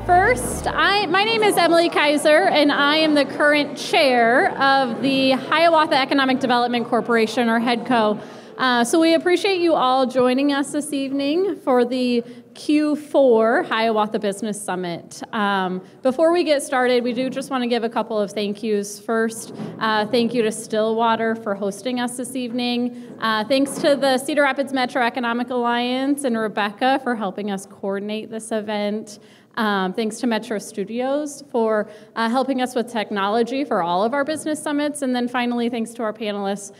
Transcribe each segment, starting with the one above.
First, my name is Emily Kaiser, and I am the current chair of the Hiawatha Economic Development Corporation, or HEDCO. So we appreciate you all joining us this evening for the Q4 Hiawatha Business Summit. Before we get started, we do just want to give a couple of thank yous. First, thank you to Stillwater for hosting us this evening. Thanks to the Cedar Rapids Metro Economic Alliance and Rebecca for helping us coordinate this event. Thanks to Metro Studios for helping us with technology for all of our business summits. And then finally, thanks to our panelists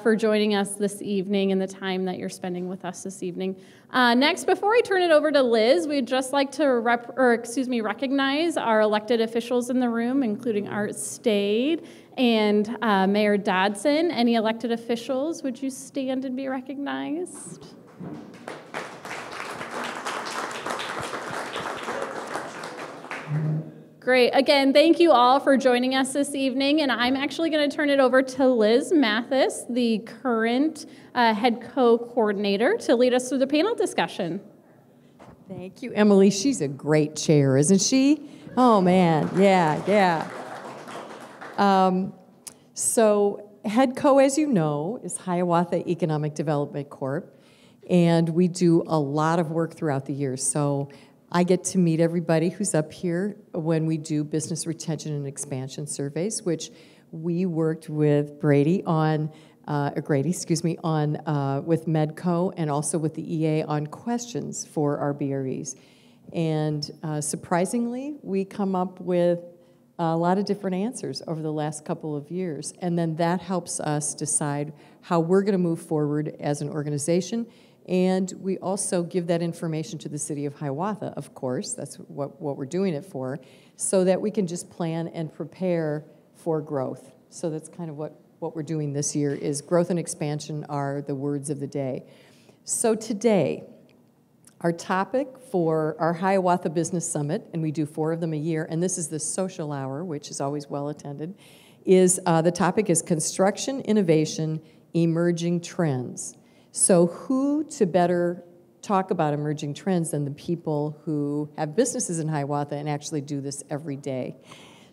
for joining us this evening and the time that you're spending with us this evening. Next, before I turn it over to Liz, we'd just like to recognize our elected officials in the room, including Art Stade and Mayor Dodson. Any elected officials, would you stand and be recognized? Great. Again, thank you all for joining us this evening, and I'm actually going to turn it over to Liz Mathis, the current HEDCO coordinator, to lead us through the panel discussion. Thank you, Emily. She's a great chair, isn't she? Oh, man. Yeah. So HEDCO, as you know, is Hiawatha Economic Development Corp., and we do a lot of work throughout the year. So I get to meet everybody who's up here when we do business retention and expansion surveys, which we worked with Brady on, with Medco and also with the EA on questions for our BREs. And surprisingly, we come up with a lot of different answers over the last couple of years. And then that helps us decide how we're going to move forward as an organization. And we also give that information to the city of Hiawatha, of course, that's what we're doing it for, so that we can just plan and prepare for growth. So that's kind of what we're doing this year, is growth and expansion are the words of the day. So today, our topic for our Hiawatha Business Summit, and we do 4 of them a year, and this is the social hour, which is always well attended, is the topic is construction, innovation, emerging trends. So who to better talk about emerging trends than the people who have businesses in Hiawatha and actually do this every day?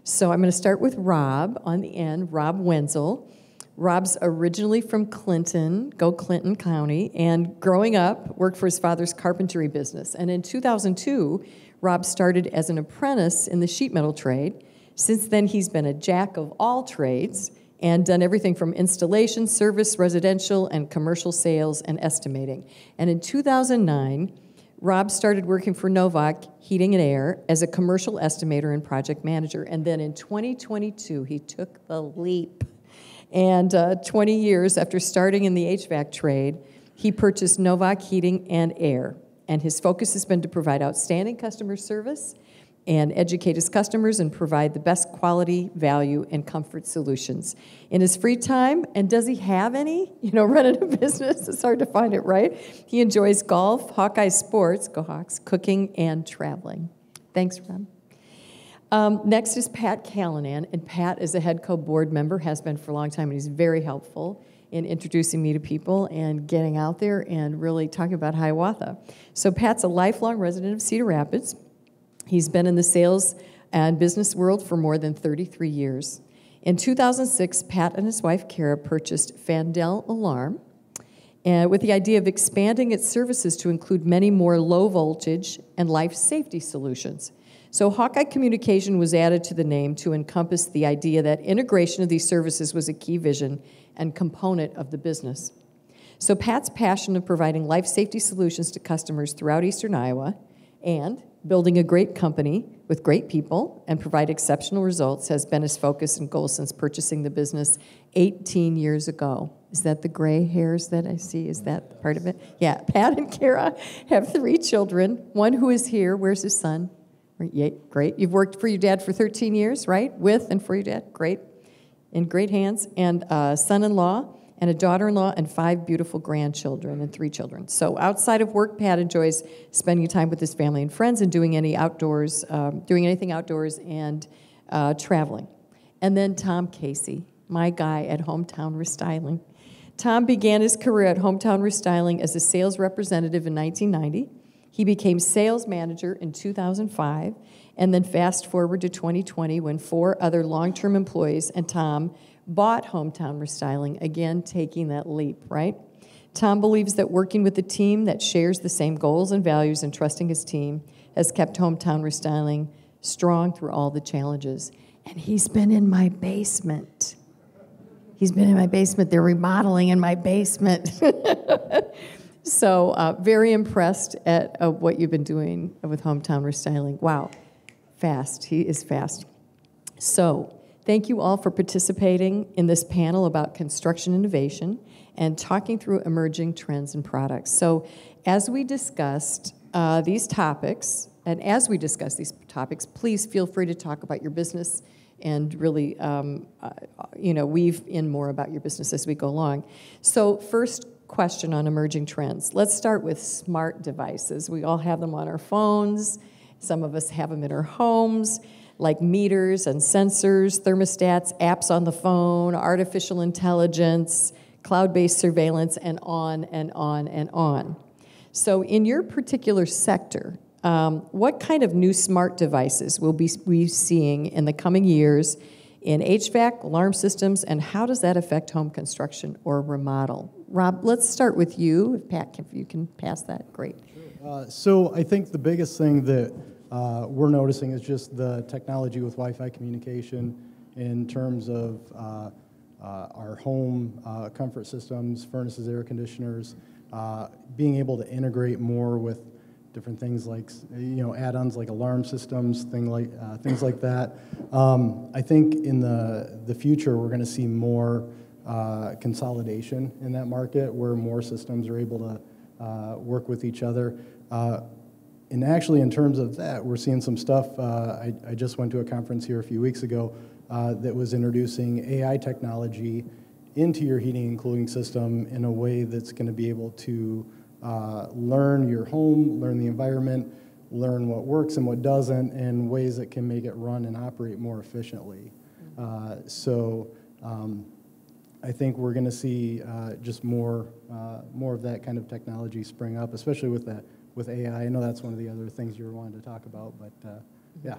So I'm going to start with Rob on the end, Rob Wenzel. Rob's originally from Clinton County, and growing up, worked for his father's carpentry business. And in 2002, Rob started as an apprentice in the sheet metal trade. Since then, he's been a jack of all trades and done everything from installation, service, residential, and commercial sales and estimating. And in 2009, Rob started working for Novak Heating and Air as a commercial estimator and project manager. And then in 2022, he took the leap. And 20 years after starting in the HVAC trade, he purchased Novak Heating and Air. And his focus has been to provide outstanding customer service and educate his customers and provide the best quality, value, and comfort solutions. In his free time, and does he have any? Running a business, it's hard to find it, right? He enjoys golf, Hawkeye sports, go Hawks, cooking, and traveling. Thanks, Rob. Next is Pat Callanan, and Pat is a HEDCO board member, has been for a long time, and he's very helpful in introducing me to people and getting out there and really talking about Hiawatha. So Pat's a lifelong resident of Cedar Rapids. He's been in the sales and business world for more than 33 years. In 2006, Pat and his wife, Kara, purchased Fandel Alarm with the idea of expanding its services to include many more low voltage and life safety solutions. So Hawkeye Communication was added to the name to encompass the idea that integration of these services was a key vision and component of the business. So Pat's passion of providing life safety solutions to customers throughout eastern Iowa and building a great company with great people and provide exceptional results has been his focus and goal since purchasing the business 18 years ago. Is that the gray hairs that I see? Is that part of it? Yeah, Pat and Kara have 3 children, one who is here. Where's his son? Yeah, great. You've worked for your dad for 13 years, right? With and for your dad. Great. In great hands. And a son-in-law and a daughter-in-law and 5 beautiful grandchildren and 3 children. So outside of work, Pat enjoys spending time with his family and friends and doing anything outdoors and traveling. And then Tom Casey, my guy at Hometown Restyling. Tom began his career at Hometown Restyling as a sales representative in 1990. He became sales manager in 2005, and then fast forward to 2020 when 4 other long-term employees and Tom bought Hometown Restyling, again taking that leap, right? Tom believes that working with a team that shares the same goals and values and trusting his team has kept Hometown Restyling strong through all the challenges. And he's been in my basement. He's been in my basement. They're remodeling in my basement. So very impressed at what you've been doing with Hometown Restyling. Wow, fast. He is fast. So thank you all for participating in this panel about construction innovation and talking through emerging trends and products. So as we discussed these topics, please feel free to talk about your business and really, weave in more about your business as we go along. So first question on emerging trends. Let's start with smart devices. We all have them on our phones. Some of us have them in our homes, like meters and sensors, thermostats, apps on the phone, artificial intelligence, cloud-based surveillance, and on and on and on. So in your particular sector, what kind of new smart devices will we seeing in the coming years in HVAC, alarm systems, and how does that affect home construction or remodel? Rob, let's start with you. Pat, if you can pass that, great. Sure. So I think the biggest thing that we're noticing is just the technology with Wi-Fi communication in terms of our home comfort systems, furnaces, air conditioners, being able to integrate more with different things like, add-ons like alarm systems, things like that. I think in the future we're going to see more consolidation in that market where more systems are able to work with each other. And actually, in terms of that, we're seeing some stuff. I just went to a conference here a few weeks ago that was introducing AI technology into your heating and cooling system in a way that's going to be able to learn your home, learn the environment, learn what works and what doesn't, and ways that can make it run and operate more efficiently. I think we're going to see just more of that kind of technology spring up, especially with AI. I know that's one of the other things you were wanting to talk about, but yeah.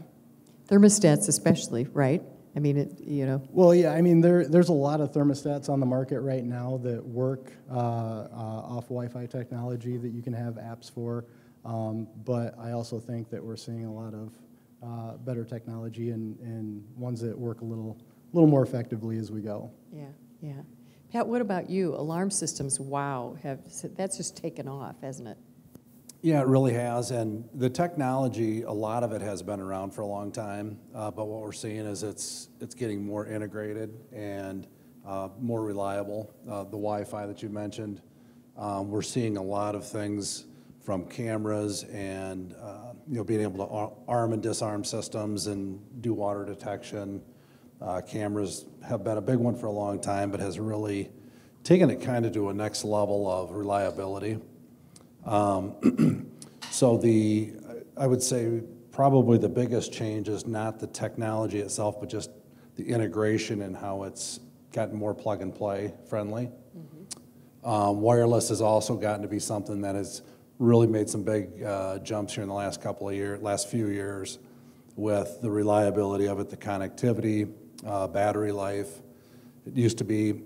Thermostats especially, right? I mean, Well, yeah, I mean, there's a lot of thermostats on the market right now that work off Wi-Fi technology that you can have apps for, but I also think that we're seeing a lot of better technology and ones that work a little more effectively as we go. Yeah. Pat, what about you? Alarm systems, wow, that's just taken off, hasn't it? Yeah, it really has, and the technology, a lot of it has been around for a long time, but what we're seeing is it's getting more integrated and more reliable. The Wi-Fi that you mentioned, we're seeing a lot of things from cameras and being able to arm and disarm systems and do water detection. Cameras have been a big one for a long time, but has really taken it kind of to a next level of reliability. So I would say probably the biggest change is not the technology itself, but just the integration and how it's gotten more plug and play friendly. Mm-hmm. Wireless has also gotten to be something that has really made some big jumps here in the last few years with the reliability of it, the connectivity, battery life. It used to be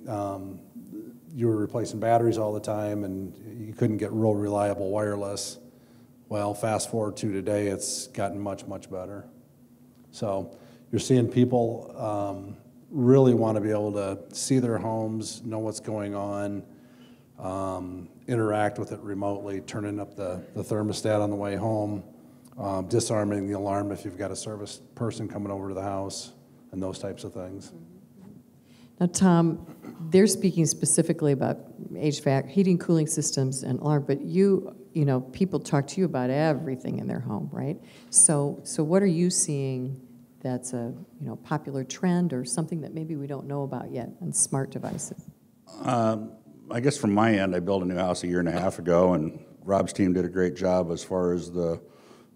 you were replacing batteries all the time and you couldn't get real reliable wireless. Well, fast forward to today, it's gotten much, much better. So you're seeing people really want to be able to see their homes, know what's going on, interact with it remotely, turning up the thermostat on the way home, disarming the alarm if you've got a service person coming over to the house, and those types of things. Now, Tom, they're speaking specifically about HVAC, heating, cooling systems, and alarm, but people talk to you about everything in their home, right? So what are you seeing that's a popular trend or something that maybe we don't know about yet on smart devices? I guess from my end, I built a new house a year and a half ago, and Rob's team did a great job as far as the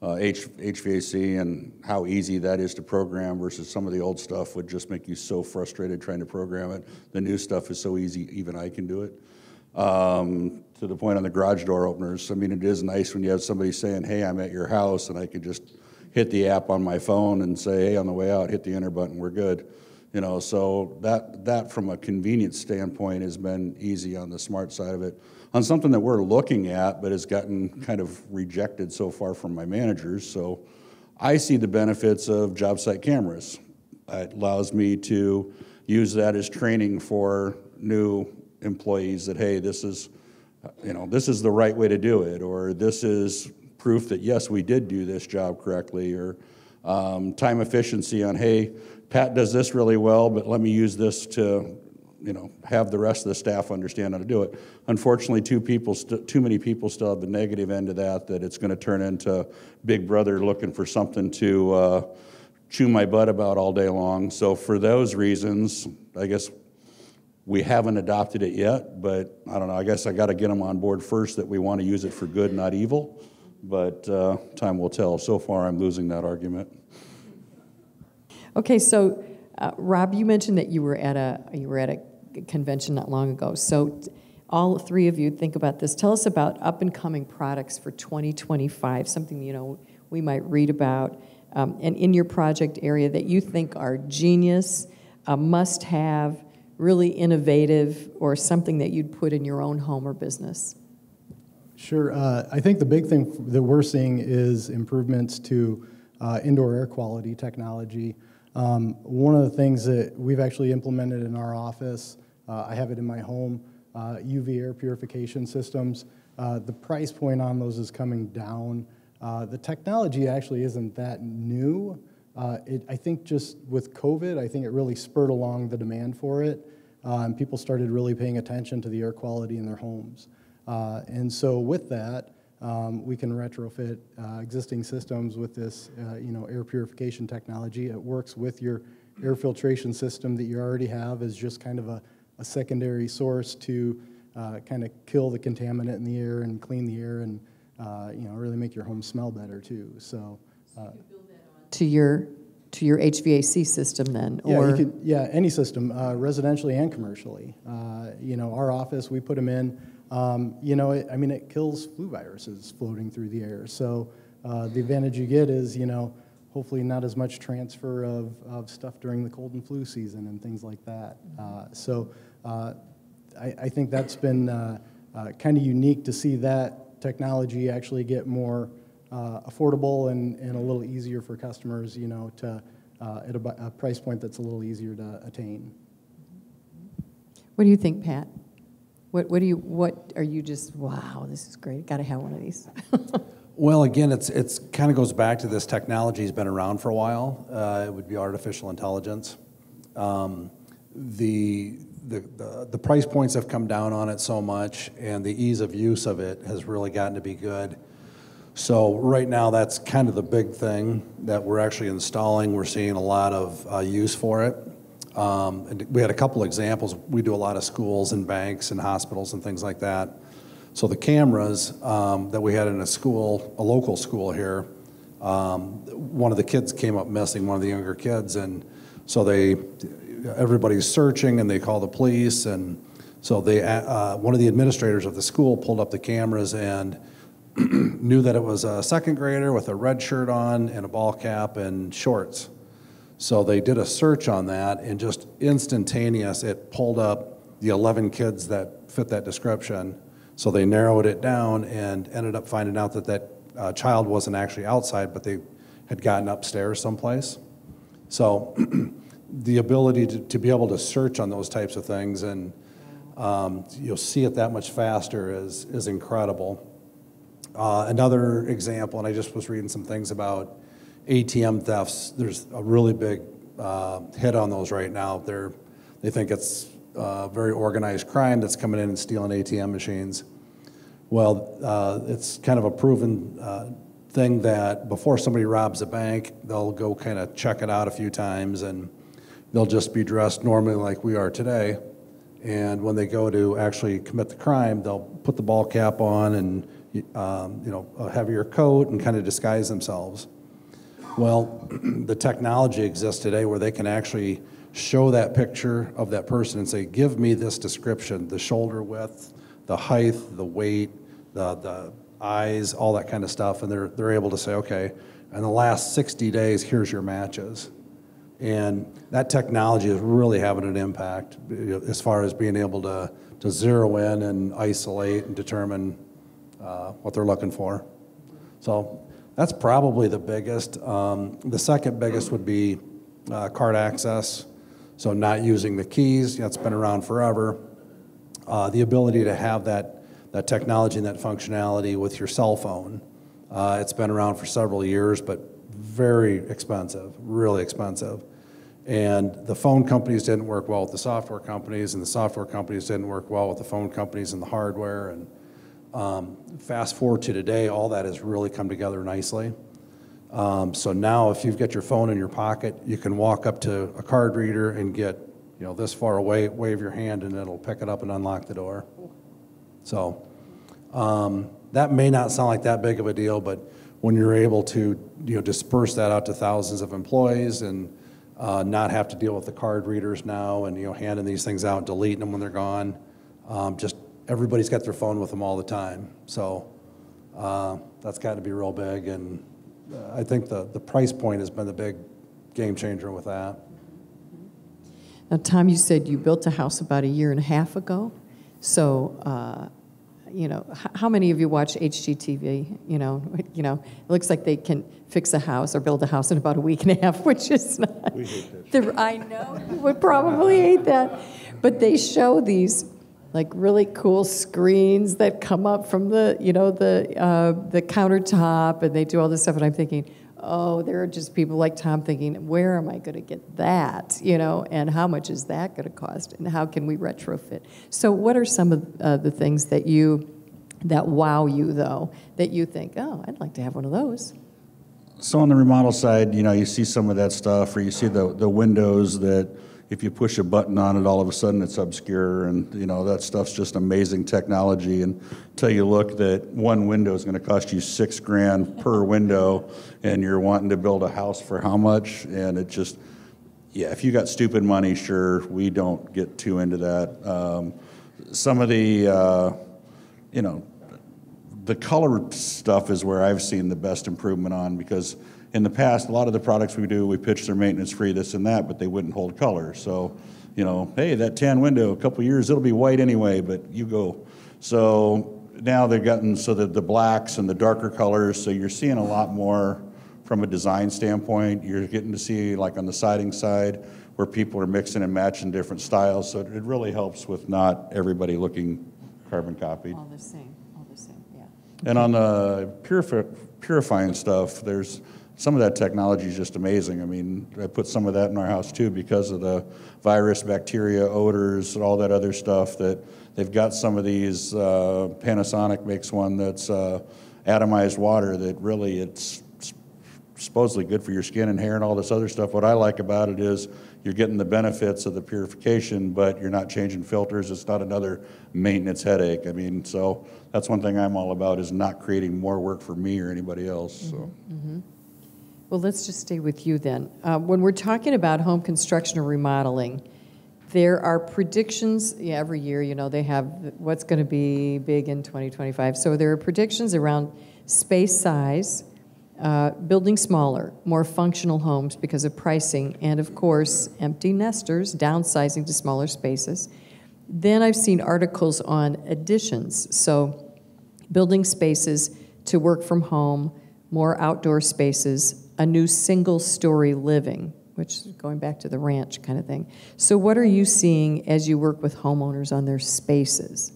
HVAC and how easy that is to program versus some of the old stuff would just make you so frustrated trying to program it. The new stuff is so easy, even I can do it. to the point on the garage door openers. I mean, it is nice when you have somebody saying, hey, I'm at your house, and I could just hit the app on my phone and say, hey, on the way out, hit the enter button, we're good. You know, so that from a convenience standpoint has been easy on the smart side of it. On something that we're looking at but has gotten kind of rejected so far from my managers, so I see the benefits of job site cameras. It allows me to use that as training for new employees that, hey, this is the right way to do it, or this is proof that, yes, we did do this job correctly, or time efficiency on, hey, Pat does this really well, but let me use this to, have the rest of the staff understand how to do it. Unfortunately, too many people still have the negative end of that it's going to turn into Big Brother looking for something to chew my butt about all day long. So for those reasons, I guess we haven't adopted it yet, but I don't know, I guess I got to get them on board first that we want to use it for good, not evil, but time will tell. So far, I'm losing that argument. Okay, so Rob, you mentioned that you were at a convention not long ago. So all three of you think about this. Tell us about up and coming products for 2025, something we might read about, and in your project area that you think are genius, a must-have, really innovative, or something that you'd put in your own home or business. Sure. I think the big thing that we're seeing is improvements to indoor air quality technology. One of the things that we've actually implemented in our office, I have it in my home, UV air purification systems. The price point on those is coming down. The technology actually isn't that new. I think just with COVID, I think it really spurred along the demand for it, and people started really paying attention to the air quality in their homes. And so with that, we can retrofit existing systems with this, air purification technology. It works with your air filtration system that you already have as just kind of a secondary source to kind of kill the contaminant in the air and clean the air and, really make your home smell better too. So you can build that on to your HVAC system then, or any system, residentially and commercially. Our office, we put them in. It kills flu viruses floating through the air. So the advantage you get is, hopefully not as much transfer of stuff during the cold and flu season and things like that. I think that's been kind of unique to see that technology actually get more affordable and a little easier for customers, to at a price point that's a little easier to attain. What do you think, Pat? What are you just, wow, this is great, got to have one of these. Well, again, it's kind of goes back to this technology has been around for a while. It would be artificial intelligence. The price points have come down on it so much, and the ease of use of it has really gotten to be good. So right now, that's kind of the big thing that we're actually installing. We're seeing a lot of use for it. And we had a couple examples. We do a lot of schools and banks and hospitals and things like that. So the cameras that we had in a local school here, one of the kids came up missing, one of the younger kids, and so everybody's searching and they call the police, and so one of the administrators of the school pulled up the cameras and knew that it was a second grader with a red shirt on and a ball cap and shorts. So they did a search on that, and just instantaneous, it pulled up the 11 kids that fit that description. So they narrowed it down and ended up finding out that child wasn't actually outside, but they had gotten upstairs someplace. So the ability to be able to search on those types of things and you'll see it that much faster is incredible. Another example, and I just was reading some things about ATM thefts. There's a really big hit on those right now. They think it's very organized crime that's coming in and stealing ATM machines. Well, it's kind of a proven thing that before somebody robs a bank, they'll go kind of check it out a few times, and they'll just be dressed normally like we are today. And when they go to actually commit the crime, they'll put the ball cap on and a heavier coat and kind of disguise themselves. Well, the technology exists today where they can actually show that picture of that person and say, give me this description, the shoulder width, the height, the weight, the eyes, all that kind of stuff, and they're able to say, okay, in the last 60 days, here's your matches. And that technology is really having an impact as far as being able to zero in and isolate and determine what they're looking for. So that's probably the biggest. The second biggest would be card access. So not using the keys, that's been around forever. The ability to have that technology and that functionality with your cell phone. It's been around for several years, but very expensive, really expensive. And the phone companies didn't work well with the software companies, and the software companies didn't work well with the phone companies and the hardware. And fast forward to today, all that has really come together nicely. So now if you've got your phone in your pocket, you can walk up to a card reader and get, this far away, wave your hand, and it'll pick it up and unlock the door. So that may not sound like that big of a deal, but when you're able to disperse that out to thousands of employees and not have to deal with the card readers now and handing these things out, deleting them when they're gone, just everybody's got their phone with them all the time. So that's got to be real big, and I think the price point has been the big game changer with that. Now, Tom, you said you built a house about 1.5 years ago. So, how many of you watch HGTV? It looks like they can fix a house or build a house in about 1.5 weeks, which is not. We hate that. I know you would probably hate that, but they show these like really cool screens that come up from the countertop, and they do all this stuff, and I'm thinking, oh, there are just people like Tom thinking, where am I going to get that, and how much is that going to cost, and how can we retrofit? So what are some of the things that wow you, though, that you think, oh, I'd like to have one of those? So on the remodel side, you see some of that stuff, or you see the windows that if you push a button on it, all of a sudden it's obscure, and that stuff's just amazing technology. And until you look that one window is going to cost you $6,000 per window, and you're wanting to build a house for how much? And it just, if you got stupid money, sure, we don't get too into that. Some of the, the color stuff is where I've seen the best improvement on, because in the past, a lot of the products we do, we pitch their maintenance free, this and that, but they wouldn't hold color. So, hey, that tan window, a couple years, it'll be white anyway, but you go. So now they've gotten so that the blacks and the darker colors, so you're seeing a lot more from a design standpoint. You're getting to see, like on the siding side, where people are mixing and matching different styles. So it really helps with not everybody looking carbon copied. All the same, yeah. And on the purifying stuff, there's some of that technology is just amazing. I mean, I put some of that in our house too because of the virus, bacteria, odors, and all that other stuff that they've got. Some of these, Panasonic makes one that's atomized water that really it's supposedly good for your skin and hair and all this other stuff. What I like about it is you're getting the benefits of the purification, but you're not changing filters. It's not another maintenance headache. I mean, so that's one thing I'm all about, is not creating more work for me or anybody else. So. Mm-hmm. Well, let's just stay with you then. When we're talking about home construction or remodeling, there are predictions every year. They have what's going to be big in 2025. So there are predictions around space size, building smaller, more functional homes because of pricing, and of course, empty nesters, downsizing to smaller spaces. Then I've seen articles on additions, so building spaces to work from home, more outdoor spaces, a new single-story living, which is going back to the ranch kind of thing. So what are you seeing as you work with homeowners on their spaces?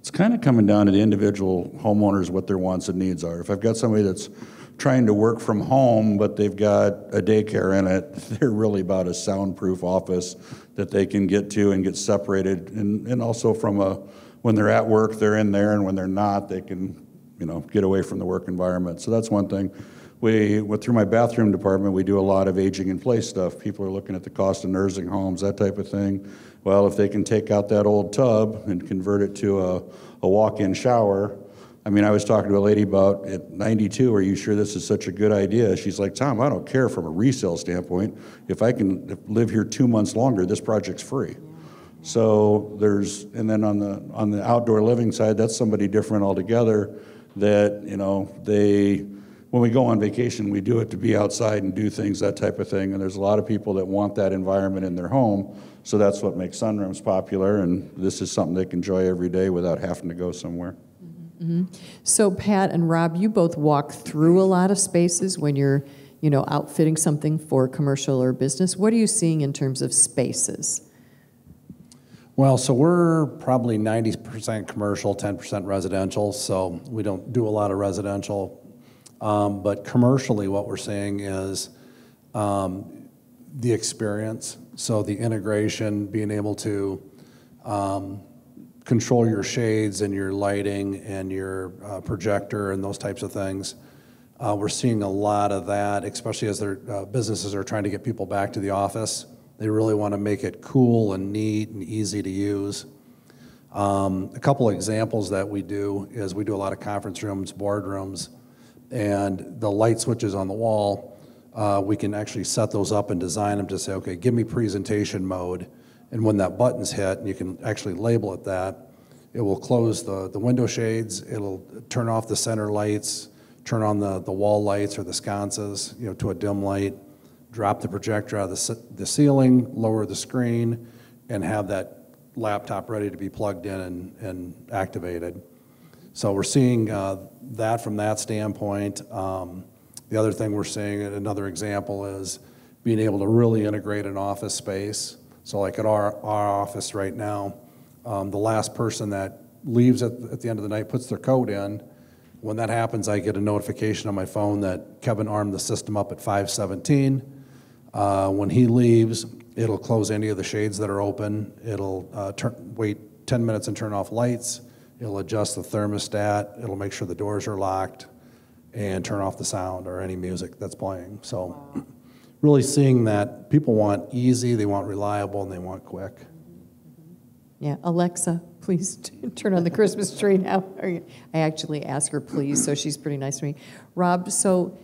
It's kind of coming down to the individual homeowners, what their wants and needs are. If I've got somebody that's trying to work from home, but they've got a daycare in it, they're really about a soundproof office that they can get to and get separated. And also from when they're at work, they're in there, and when they're not, they can get away from the work environment. So that's one thing. Through my bathroom department, we do a lot of aging in place stuff. People are looking at the cost of nursing homes, that type of thing. Well, if they can take out that old tub and convert it to a walk-in shower. I mean, I was talking to a lady about at 92, are you sure this is such a good idea? She's like, Tom, I don't care from a resale standpoint. If I can live here 2 months longer, this project's free. So and then on the outdoor living side, that's somebody different altogether that, when we go on vacation, we do it to be outside and do things, that type of thing. And there's a lot of people that want that environment in their home. So that's what makes sunrooms popular. And this is something they can enjoy every day without having to go somewhere. Mm-hmm. So Pat and Rob, you both walk through a lot of spaces when you're, outfitting something for commercial or business. What are you seeing in terms of spaces? Well, so we're probably 90% commercial, 10% residential, so we don't do a lot of residential. But commercially, what we're seeing is the experience, so the integration, being able to control your shades and your lighting and your projector and those types of things. We're seeing a lot of that, especially as their businesses are trying to get people back to the office. They really want to make it cool and neat and easy to use. A couple of examples that we do is we do a lot of conference rooms, boardrooms, and the light switches on the wall, we can actually set those up and design them to say, okay, give me presentation mode. And when that button's hit, and you can actually label it that, it will close the window shades, it'll turn off the center lights, turn on the wall lights or the sconces, to a dim light, drop the projector out of the ceiling, lower the screen, and have that laptop ready to be plugged in and activated. So we're seeing that from that standpoint. The other thing we're seeing, another example, is being able to really integrate an office space. So like at our office right now, the last person that leaves at the end of the night puts their coat in. When that happens, I get a notification on my phone that Kevin armed the system up at 5:17. When he leaves, it'll close any of the shades that are open. It'll wait 10 minutes and turn off lights. It'll adjust the thermostat. It'll make sure the doors are locked and turn off the sound or any music that's playing. So really seeing that people want easy, they want reliable, and they want quick. Yeah, Alexa, please turn on the Christmas tree now. I actually ask her please, so she's pretty nice to me. Rob, so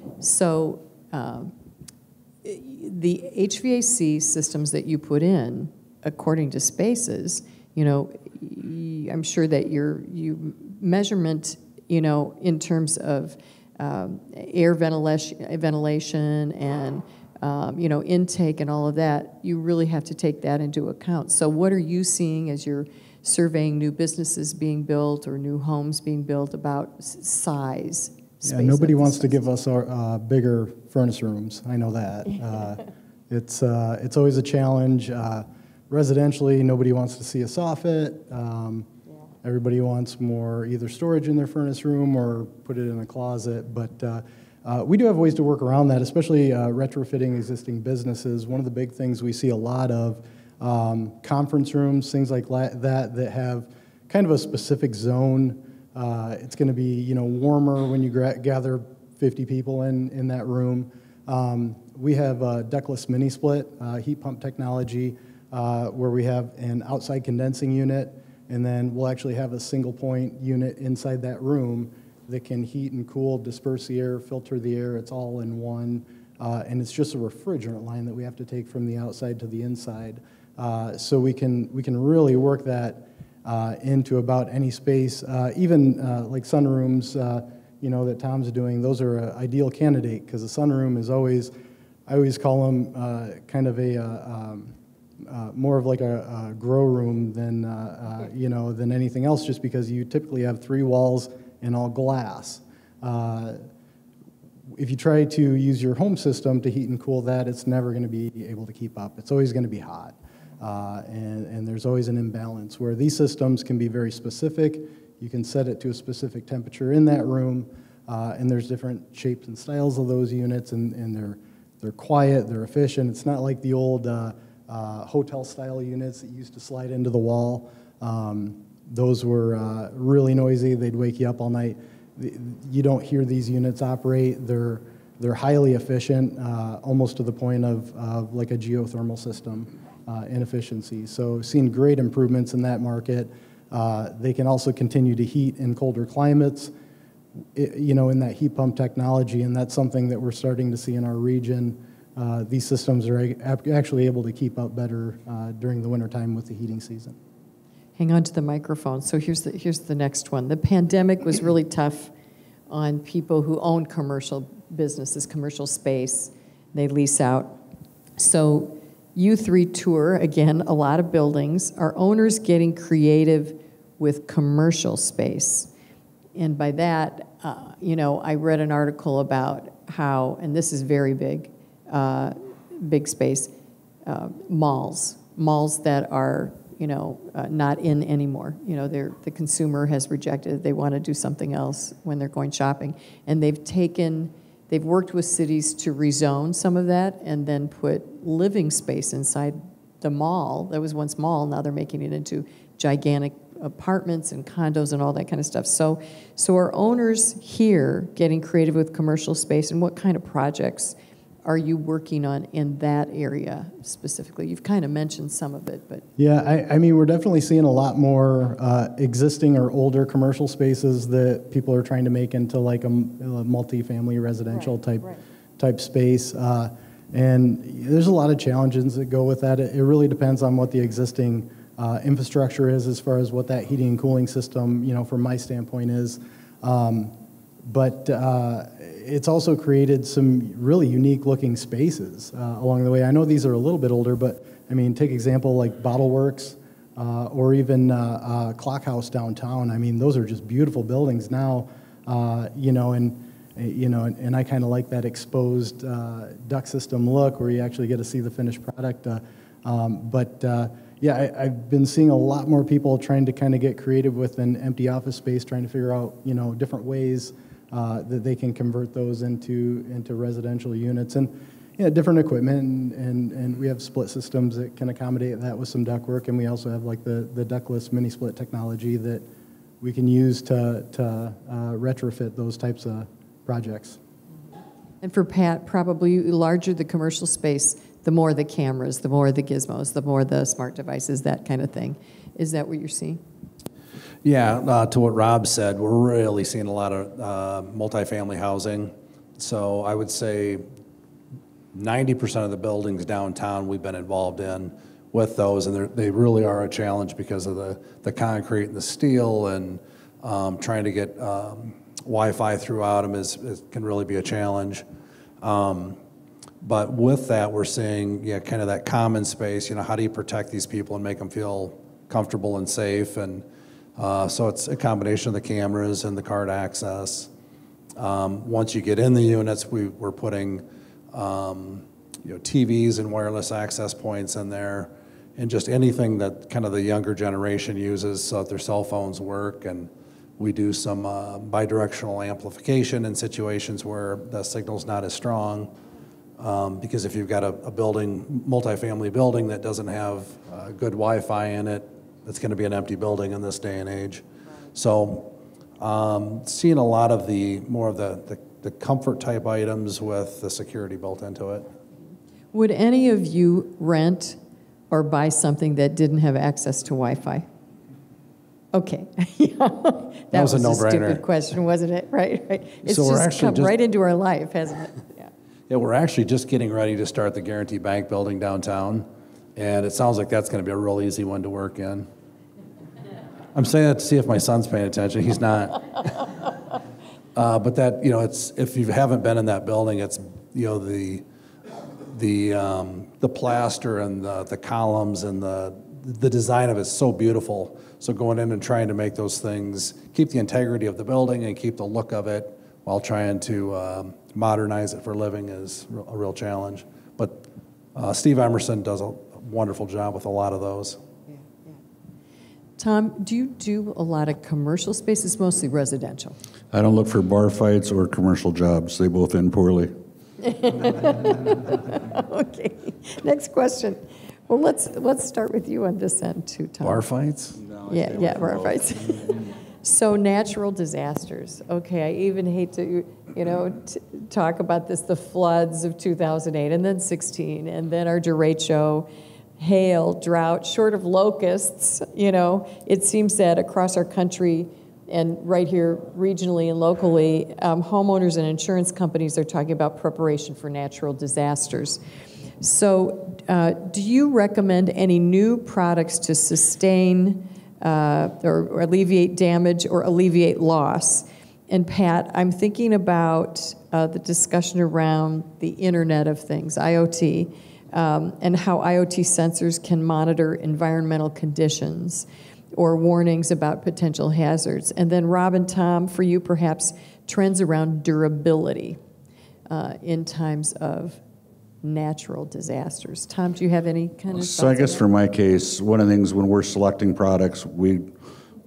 the HVAC systems that you put in, according to spaces, I'm sure that your measurement, in terms of air ventilation and intake and all of that, you really have to take that into account. So what are you seeing as you're surveying new businesses being built or new homes being built about size? Yeah, nobody wants to give us our bigger furnace rooms. I know that. It's always a challenge. Residentially, nobody wants to see a soffit. Everybody wants more either storage in their furnace room or put it in a closet. But we do have ways to work around that, especially retrofitting existing businesses. One of the big things we see a lot of conference rooms, things like that have kind of a specific zone. It's going to be warmer when you gather 50 people in that room. We have a ductless mini split heat pump technology where we have an outside condensing unit, and then we'll actually have a single point unit inside that room that can heat and cool, disperse the air, filter the air. It's all in one, and it's just a refrigerant line that we have to take from the outside to the inside. So we can really work that into about any space, even like sunrooms, that Tom's doing. Those are an ideal candidate because the sunroom is always, I always call them kind of a more of like a grow room than than anything else, just because you typically have 3 walls and all glass. If you try to use your home system to heat and cool that, it's never going to be able to keep up. It's always going to be hot. And there's always an imbalance where these systems can be very specific. You can set it to a specific temperature in that room, and there's different shapes and styles of those units, and they're quiet, they're efficient. It's not like the old hotel-style units that used to slide into the wall. Those were really noisy. They'd wake you up all night. You don't hear these units operate. They're highly efficient, almost to the point of like a geothermal system. In efficiency. So seen great improvements in that market. They can also continue to heat in colder climates, in that heat pump technology, and that's something that we're starting to see in our region. these systems are actually able to keep up better during the wintertime with the heating season. Hang on to the microphone. So here's the next one. The pandemic was really tough on people who own commercial businesses, commercial space. They lease out. So you three tour, again, a lot of buildings. Are owners getting creative with commercial space? And by that, I read an article about how, and this is very big, big space, malls that are, not in anymore. The consumer has rejected it. They want to do something else when they're going shopping. And they've worked with cities to rezone some of that and then put living space inside the mall. That was once mall, now they're making it into gigantic apartments and condos and all that kind of stuff. So are owners here getting creative with commercial space, and what kind of projects are you working on in that area specifically? You've kind of mentioned some of it, but... Yeah, I mean, we're definitely seeing a lot more existing or older commercial spaces that people are trying to make into like a multifamily residential type space. And there's a lot of challenges that go with that. It really depends on what the existing infrastructure is as far as what that heating and cooling system, from my standpoint is. But it's also created some really unique looking spaces along the way. I know these are a little bit older, but I mean, take example like Bottle Works or even Clock House downtown. I mean, those are just beautiful buildings now, and I kind of like that exposed duct system look where you actually get to see the finished product. Yeah, I've been seeing a lot more people trying to kind of get creative with an empty office space, trying to figure out, different ways that they can convert those into residential units, and different equipment, and we have split systems that can accommodate that with some ductwork, and we also have like the ductless mini split technology that we can use to retrofit those types of projects. And for Pat, probably larger the commercial space, the more the cameras, the more the gizmos, the more the smart devices, that kind of thing. Is that what you're seeing? Yeah, to what Rob said, we're really seeing a lot of multifamily housing. So I would say 90% of the buildings downtown we've been involved in with those, and they really are a challenge because of the concrete and the steel, and trying to get Wi-Fi throughout them can really be a challenge. But with that, we're seeing kind of that common space. How do you protect these people and make them feel comfortable and safe? And so it's a combination of the cameras and the card access. Once you get in the units, we're putting TVs and wireless access points in there, and just anything that kind of the younger generation uses so that their cell phones work. And we do some bidirectional amplification in situations where the signal's not as strong. Because if you've got a multifamily building that doesn't have good Wi-Fi in it, it's going to be an empty building in this day and age. So seeing a lot of more of the comfort type items with the security built into it. Would any of you rent or buy something that didn't have access to Wi-Fi? Okay. That was a no-brainer. Stupid question, wasn't it? Right. It's so just come right into our life, hasn't it? Yeah, we're actually just getting ready to start the Guarantee Bank building downtown, and it sounds like that's going to be a real easy one to work in. I'm saying that to see if my son's paying attention. He's not. But that, it's, if you haven't been in that building, it's, the plaster and the columns and the design of it is so beautiful. So going in and trying to make those things, keep the integrity of the building and keep the look of it while trying to modernize it for living is a real challenge. But Steve Emerson does a wonderful job with a lot of those. Yeah. Tom, do you do a lot of commercial spaces, mostly residential? I don't look for bar fights or commercial jobs. They both end poorly. Okay, next question. Well, let's start with you on this end too, Tom. Bar fights? No, Yeah, bar fights. So natural disasters. Okay, I even hate to, talk about this, the floods of 2008 and then 16, and then our derecho, hail, drought, short of locusts, it seems that across our country and right here regionally and locally, homeowners and insurance companies are talking about preparation for natural disasters. So do you recommend any new products to sustain or alleviate damage or alleviate loss? And Pat, I'm thinking about the discussion around the Internet of Things, IoT, and how IoT sensors can monitor environmental conditions or warnings about potential hazards. And then Rob and Tom, for you perhaps, trends around durability in times of natural disasters. Tom, do you have any kind of So I guess for my case, one of the things when we're selecting products, we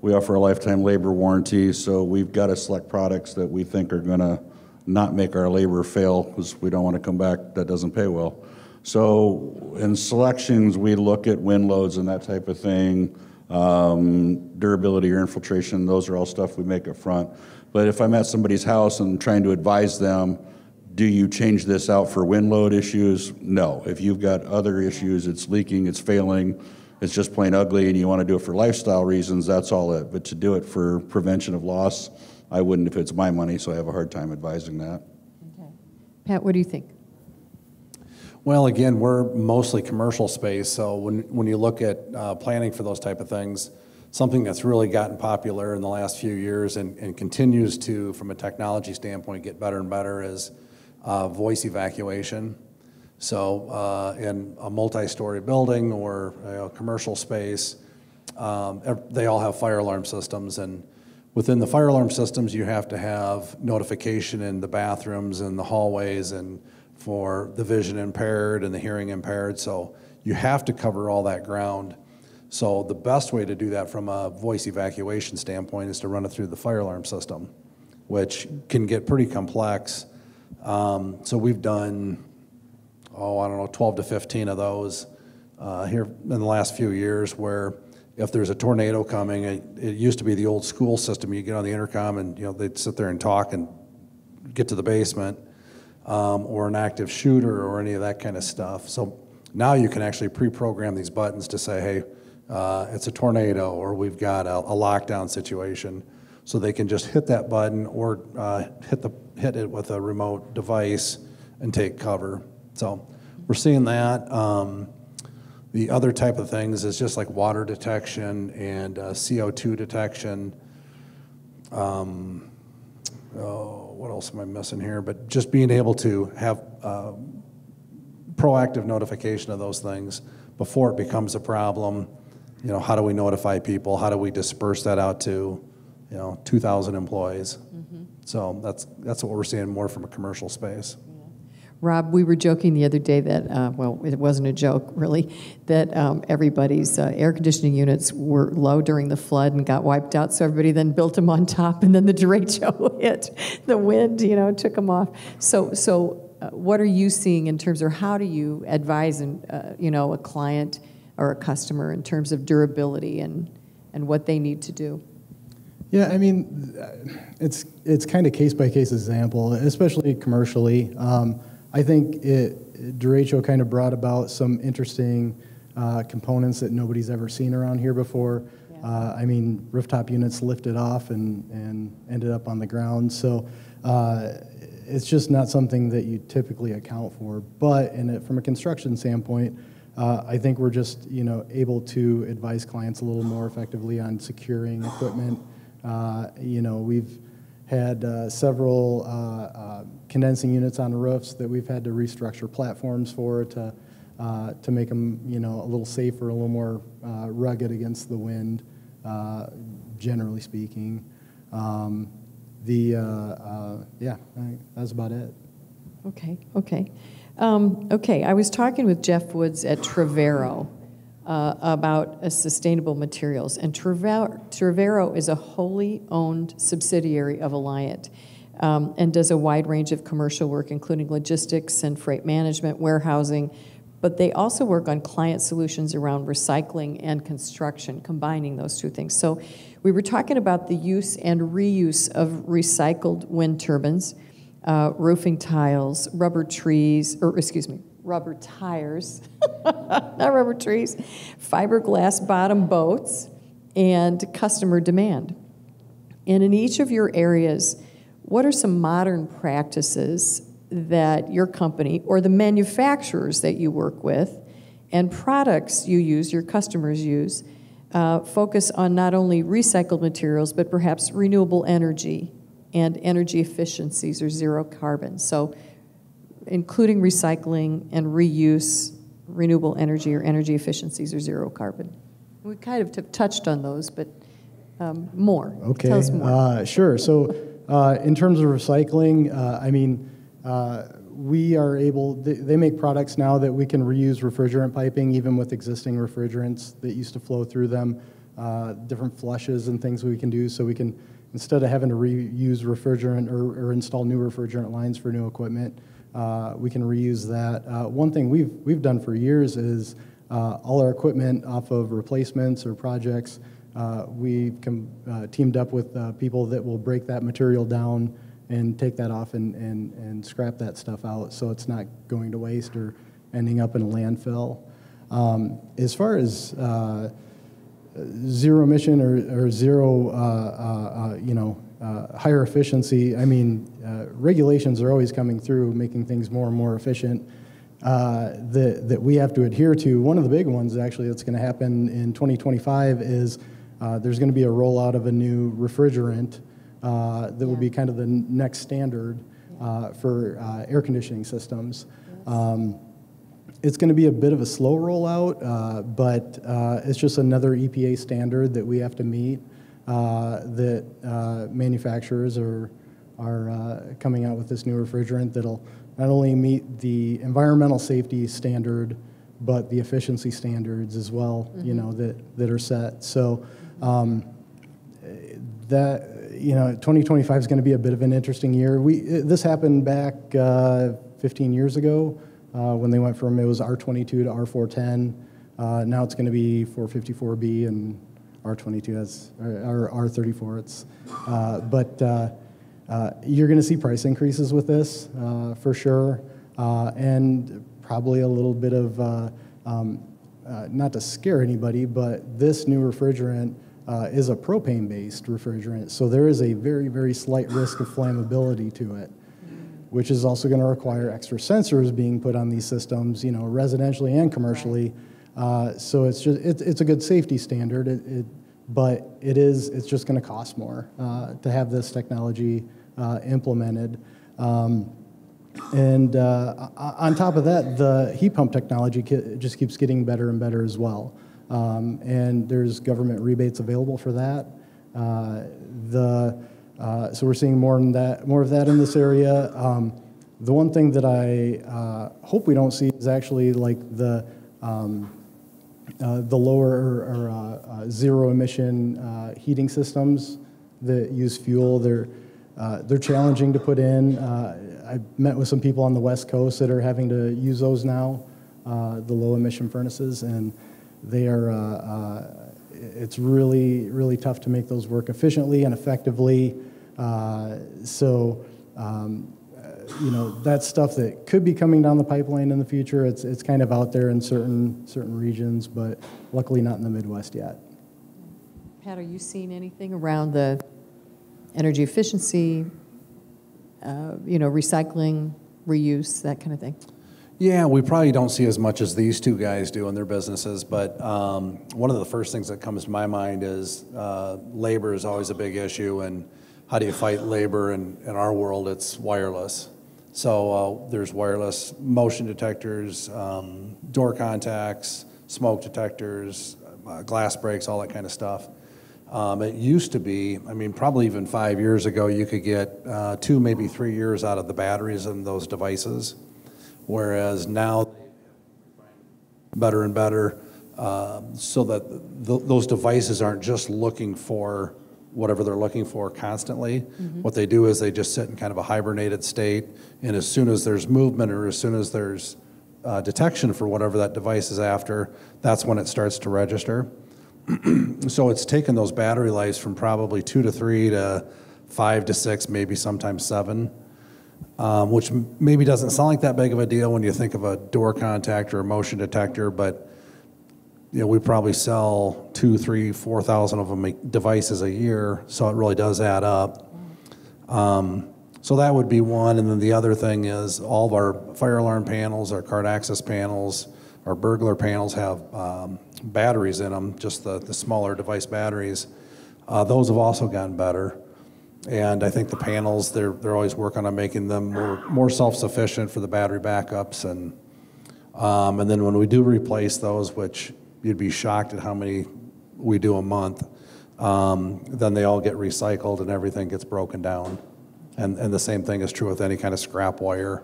offer a lifetime labor warranty, so we've got to select products that we think are going to not make our labor fail, because we don't want to come back that doesn't pay well. So in selections, we look at wind loads and that type of thing, durability or infiltration, those are all stuff we make up front. But if I'm at somebody's house and trying to advise them, do you change this out for wind load issues? No. If you've got other issues, it's leaking, it's failing, it's just plain ugly, and you want to do it for lifestyle reasons, that's all it. But to do it for prevention of loss, I wouldn't if it's my money, so I have a hard time advising that. Okay. Pat, what do you think? Well, again, we're mostly commercial space, so when you look at planning for those type of things, something that's really gotten popular in the last few years and continues to, from a technology standpoint, get better and better is voice evacuation. So in a multi-story building or a commercial space, they all have fire alarm systems, and within the fire alarm systems, you have to have notification in the bathrooms and the hallways and for the vision impaired and the hearing impaired. So you have to cover all that ground. So the best way to do that from a voice evacuation standpoint is to run it through the fire alarm system, which can get pretty complex. So we've done, 12 to 15 of those here in the last few years, where if there's a tornado coming, it used to be the old school system. You get on the intercom and they'd sit there and talk and get to the basement, or an active shooter or any of that kind of stuff. So now you can actually pre-program these buttons to say, hey, it's a tornado, or we've got a lockdown situation. So they can just hit that button or hit it with a remote device and take cover. So we're seeing that. The other type of things is just like water detection and CO2 detection. What else am I missing here? But just being able to have proactive notification of those things before it becomes a problem. How do we notify people? How do we disperse that out to 2,000 employees? Mm-hmm. So that's what we're seeing more from a commercial space. Rob, we were joking the other day that, it wasn't a joke really, that everybody's air conditioning units were low during the flood and got wiped out, so everybody then built them on top, and then the derecho hit. The wind, took them off. So what are you seeing in terms of how do you advise a client or a customer in terms of durability and what they need to do? Yeah, I mean, it's kind of case-by-case example, especially commercially. I think derecho kind of brought about some interesting components that nobody's ever seen around here before. Yeah. Rooftop units lifted off and ended up on the ground. So it's just not something that you typically account for. But from a construction standpoint, I think we're just able to advise clients a little more effectively on securing equipment. We've had several condensing units on roofs that we've had to restructure platforms for to make them, a little safer, a little more rugged against the wind, generally speaking. That's about it. Okay. I was talking with Jeff Woods at Trevero about sustainable materials, and Trevero is a wholly owned subsidiary of Alliant, and does a wide range of commercial work, including logistics and freight management, warehousing, but they also work on client solutions around recycling and construction, combining those two things. So we were talking about the use and reuse of recycled wind turbines, roofing tiles, rubber tires, not rubber trees, fiberglass bottom boats, and customer demand. And in each of your areas, what are some modern practices that your company or the manufacturers that you work with and products you use, your customers use, focus on not only recycled materials, but perhaps renewable energy and energy efficiencies or zero carbon? So including recycling and reuse, renewable energy or energy efficiencies or zero carbon. We kind of touched on those, but more. Okay. Tell us more. Sure. So in terms of recycling, we are able, they make products now that we can reuse refrigerant piping, even with existing refrigerants that used to flow through them, different flushes and things we can do, so we can, instead of having to reuse refrigerant or install new refrigerant lines for new equipment, we can reuse that. One thing we've done for years is all our equipment off of replacements or projects, we've teamed up with people that will break that material down and take that off and scrap that stuff out, so it's not going to waste or ending up in a landfill. As far as zero emission or zero, higher efficiency, regulations are always coming through, making things more and more efficient that we have to adhere to. One of the big ones, actually, that's going to happen in 2025 is there's going to be a rollout of a new refrigerant that will be kind of the next standard for air conditioning systems. It's going to be a bit of a slow rollout, but it's just another EPA standard that we have to meet, that manufacturers are coming out with this new refrigerant that'll not only meet the environmental safety standard, but the efficiency standards as well, that are set. So that, 2025 is going to be a bit of an interesting year. This happened back 15 years ago when they went from, it was R22 to R410. Now it's going to be 454B and R22 or R34. You're going to see price increases with this for sure, and probably a little bit of, not to scare anybody, but this new refrigerant is a propane-based refrigerant, so there is a very, very slight risk of flammability to it, which is also going to require extra sensors being put on these systems, residentially and commercially. So it's a good safety standard, but it's just going to cost more to have this technology implemented. And on top of that, the heat pump technology just keeps getting better and better as well. And there's government rebates available for that. So we're seeing more of that in this area. The one thing that I hope we don't see is actually like the lower or zero emission heating systems that use fuel. They're challenging to put in. I met with some people on the West Coast that are having to use those now, the low emission furnaces, and they are, it's really, really tough to make those work efficiently and effectively. That's stuff that could be coming down the pipeline in the future. It's kind of out there in certain regions, but luckily not in the Midwest yet. Pat, are you seeing anything around the energy efficiency, recycling, reuse, that kind of thing? Yeah, we probably don't see as much as these two guys do in their businesses, but one of the first things that comes to my mind is labor is always a big issue, and how do you fight labor? In our world, it's wireless. So there's wireless motion detectors, door contacts, smoke detectors, glass breaks, all that kind of stuff. It used to be, probably even 5 years ago, you could get 2, maybe 3 years out of the batteries in those devices. Whereas now, better and better, so that those devices aren't just looking for whatever they're looking for constantly. Mm-hmm. What they do is they just sit in kind of a hibernated state, and as soon as there's movement or as soon as there's detection for whatever that device is after, that's when it starts to register. So it's taken those battery lives from probably 2 to 3 to 5 to 6, maybe sometimes 7. Which maybe doesn't sound like that big of a deal when you think of a door contact or a motion detector, but we probably sell 2, 3, 4,000 of them devices a year, so it really does add up. So that would be one, and then the other thing is all of our fire alarm panels, our card access panels, our burglar panels have batteries in them, just the smaller device batteries. Those have also gotten better, and I think the panels, they're always working on making them more self-sufficient for the battery backups, and then when we do replace those, which you'd be shocked at how many we do a month, then they all get recycled and everything gets broken down. And the same thing is true with any kind of scrap wire.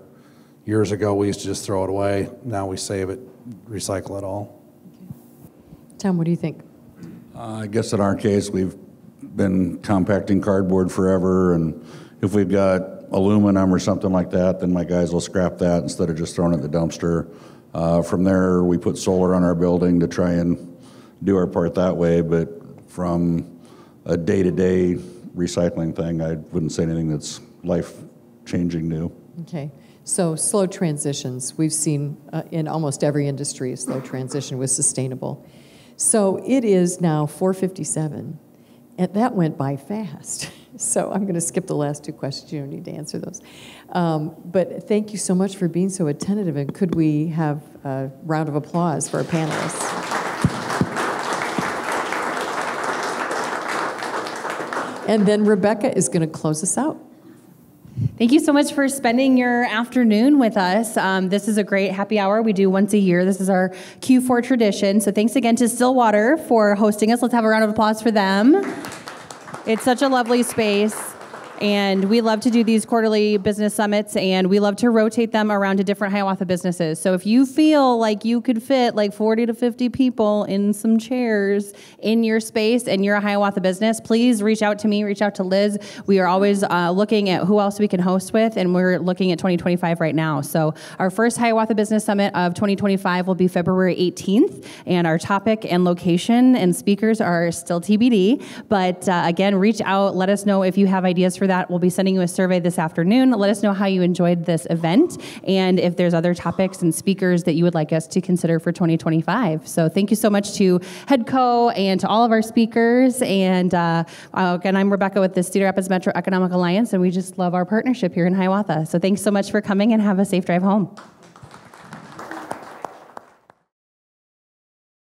Years ago, we used to just throw it away. Now we save it, recycle it all. Tom, what do you think? I guess in our case, we've been compacting cardboard forever, and if we've got aluminum or something like that, then my guys will scrap that instead of just throwing it in the dumpster. From there, we put solar on our building to try and do our part that way, but from a day-to-day recycling thing, I wouldn't say anything that's life-changing new. Okay, so slow transitions. We've seen in almost every industry a slow transition with sustainable. So it is now 4:57, and that went by fast. So I'm going to skip the last two questions. You don't need to answer those. But thank you so much for being so attentive, and could we have a round of applause for our panelists? And then Rebecca is going to close us out. Thank you so much for spending your afternoon with us. This is a great happy hour we do once a year. This is our Q4 tradition. So thanks again to Stillwater for hosting us. Let's have a round of applause for them. It's such a lovely space. And we love to do these quarterly business summits, and we love to rotate them around to different Hiawatha businesses. So if you feel like you could fit like 40 to 50 people in some chairs in your space and you're a Hiawatha business, please reach out to me, reach out to Liz. We are always looking at who else we can host with, and we're looking at 2025 right now. So our first Hiawatha Business Summit of 2025 will be February 18th, and our topic and location and speakers are still TBD. But again, reach out, let us know if you have ideas for that. We'll be sending you a survey this afternoon. Let us know how you enjoyed this event and if there's other topics and speakers that you would like us to consider for 2025. So thank you so much to HEDCO and to all of our speakers. And again, I'm Rebecca with the Cedar Rapids Metro Economic Alliance, and we just love our partnership here in Hiawatha. So thanks so much for coming, and have a safe drive home.